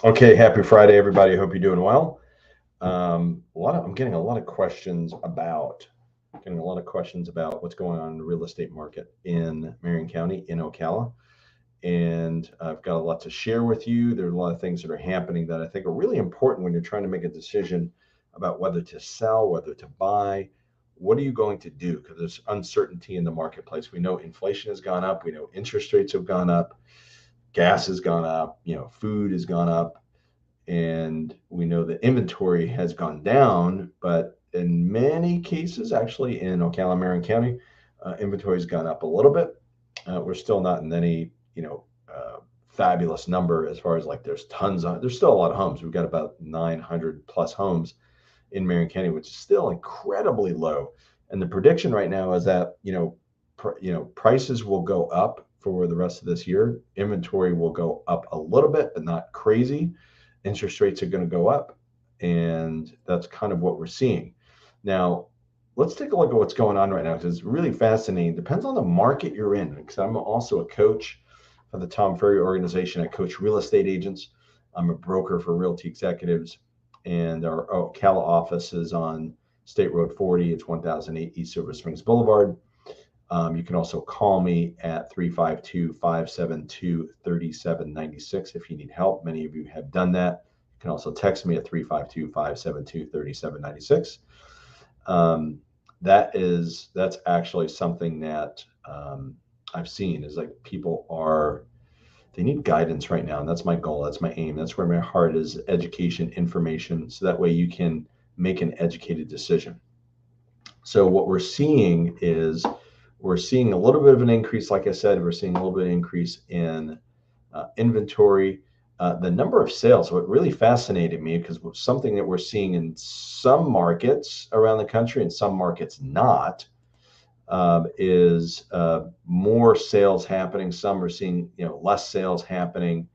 Okay, happy Friday, everybody. I hope you're doing well. I'm getting a lot of questions about what's going on in the real estate market in Marion County in Ocala, and I've got a lot to share with you. There are a lot of things that are happening that I think are really important when you're trying to make a decision about whether to sell, whether to buy. What are you going to do? Because there's uncertainty in the marketplace. We know inflation has gone up. We know interest rates have gone up. Gas has gone up. Food has gone up, and we know that inventory has gone down, but in many cases, actually in Ocala, Marion County, inventory has gone up a little bit. We're still not in any, fabulous number as far as like there's still a lot of homes. We've got about 900 plus homes in Marion County, which is still incredibly low. And the prediction right now is that, prices will go up for the rest of this year. Inventory will go up a little bit, but not crazy. Interest rates are going to go up, and that's kind of what we're seeing. Now, let's take a look at what's going on right now, because it's really fascinating. Depends on the market you're in, because I'm also a coach for the Tom Ferry organization. I coach real estate agents. I'm a broker for realty executives, and our Ocala office is on State Road 40. It's 1008 East Silver Springs Boulevard. You can also call me at 352-572-3796 if you need help. Many of you have done that. You can also text me at 352-572-3796. That's actually something that I've seen is like they need guidance right now. And that's my goal. That's my aim. That's where my heart is: education, information. So that way you can make an educated decision. So what we're seeing is we're seeing a little bit of an increase. Like I said, we're seeing a little bit of increase in inventory. The number of sales, what really fascinated me, because something that we're seeing in some markets around the country and some markets not, is more sales happening. Some are seeing less sales happening.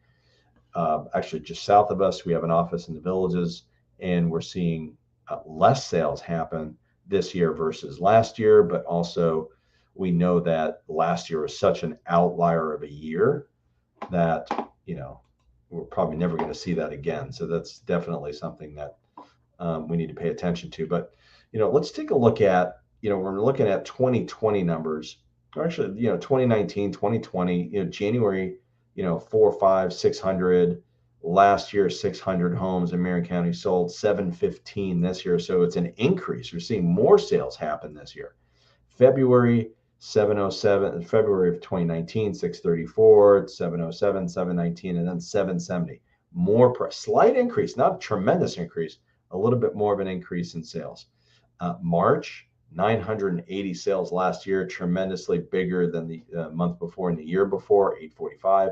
Actually, just south of us, we have an office in the Villages, and we're seeing less sales happen this year versus last year. But also, we know that last year was such an outlier of a year that we're probably never going to see that again. So that's definitely something that we need to pay attention to. But let's take a look at we're looking at 2020 numbers, or actually 2019, 2020. January, 4, 5, 600. Last year, 600 homes in Marion County sold, 715 this year. So it's an increase. We're seeing more sales happen this year. February, 707, February of 2019, 634, 707, 719, and then 770. Slight increase, not a tremendous increase, a little bit more of an increase in sales. March, 980 sales last year, tremendously bigger than the month before and the year before, 845.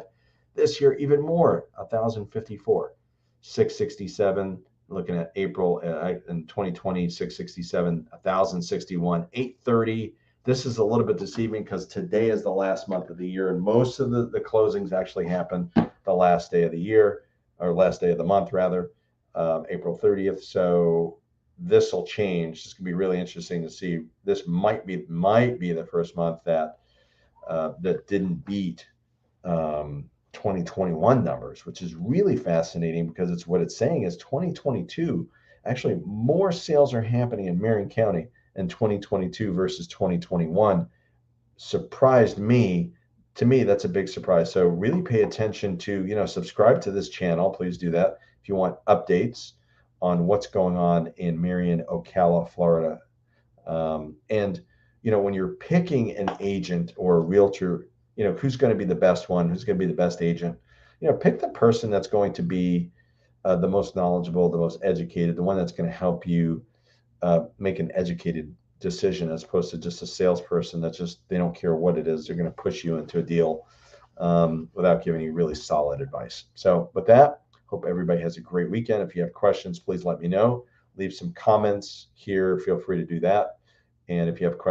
This year, even more, 1,054. 667, looking at April in 2020, 667, 1,061, 830. This is a little bit deceiving because today is the last month of the year, and most of the closings actually happen the last day of the year, or last day of the month, rather, April 30th. So this will change. It's going to be really interesting to see. This might be the first month that didn't beat 2021 numbers, which is really fascinating, because it's what it's saying is 2022, actually more sales are happening in Marion County in 2022 versus 2021. Surprised me. To me, that's a big surprise. So really pay attention to, subscribe to this channel. Please do that if you want updates on what's going on in Marion, Ocala, Florida. And when you're picking an agent or a realtor, who's going to be the best one, who's going to be the best agent, pick the person that's going to be the most knowledgeable, the most educated, the one that's going to help you make an educated decision, as opposed to just a salesperson they don't care what it is. They're going to push you into a deal without giving you really solid advice. So with that, hope everybody has a great weekend. If you have questions, please let me know. Leave some comments here. Feel free to do that. And if you have questions,